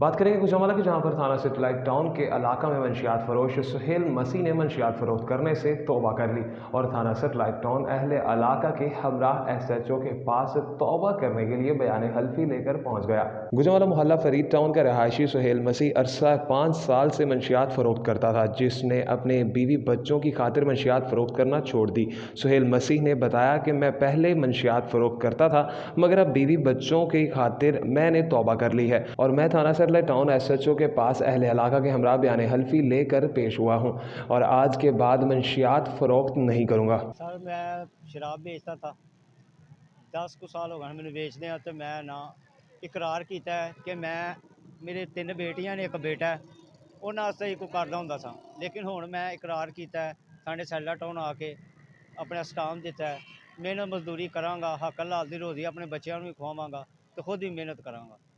बात करेंगे गुजरांवाला की, जहां पर थाना सेटेलाइट टाउन के इलाका में मंशियात फरोश सुहेल मसीह ने मंशियात फरोख्त करने से तौबा कर ली और थाना सेटेलाइट टाउन अहले इलाका के हमराह एसएचओ के पास तौबा करने के लिए बयान हल्फी लेकर पहुंच गया। गुजरांवाला मोहल्ला फरीद टाउन का रहायशी सुहेल मसीह अरसा 5 साल से मंशियात फरोख्त करता था, जिसने अपने बीवी बच्चों की खातिर मंशियात फरोख्त करना छोड़ दी। सुहेल मसीह ने बताया कि मैं पहले मंशियात फरोख्त करता था, मगर अब बीवी बच्चों की खातिर मैंने तौबा कर ली है और मैं थाना सेटेलाइट टाउन एसएचओ के पास अहले इलाका के हमरा बयान हल्फी लेकर पेश हुआ हूँ और आज के बाद मंशियात फरोख्त नहीं करूँगा। सर मैं शराब बेचता था, 10 ਕੁ ਸਾਲ ਹੋ ਗਏ ਮੈਨੂੰ ਵੇਚਦੇ ਆ। ਤੇ ਮੈਂ ਨਾ ਇਕਰਾਰ ਕੀਤਾ ਹੈ ਕਿ ਮੈਂ ਮੇਰੇ 3 ਬੇਟੀਆਂ ਨੇ, ਇੱਕ ਬੇਟਾ ਹੈ, ਉਹਨਾਂ ਵਾਸਤੇ ਹੀ ਕੋਈ ਕਰਦਾ ਹੁੰਦਾ ਸਾਂ। ਲੇਕਿਨ ਹੁਣ ਮੈਂ ਇਕਰਾਰ ਕੀਤਾ ਹੈ, ਸਾਡੇ ਸੈਲਾ ਟਾਊਨ ਆ ਕੇ ਆਪਣਾ ਸਟਾਮ ਦਿੱਤਾ ਹੈ, ਮਿਹਨਤ ਮਜ਼ਦੂਰੀ ਕਰਾਂਗਾ, ਹੱਕ ਹਲਾਲ ਦੀ ਰੋਜ਼ੀ ਆਪਣੇ ਬੱਚਿਆਂ ਨੂੰ ਵੀ ਖਵਾਵਾਂਗਾ ਤੇ ਖੁਦ ਵੀ ਮਿਹਨਤ ਕਰਾਂਗਾ।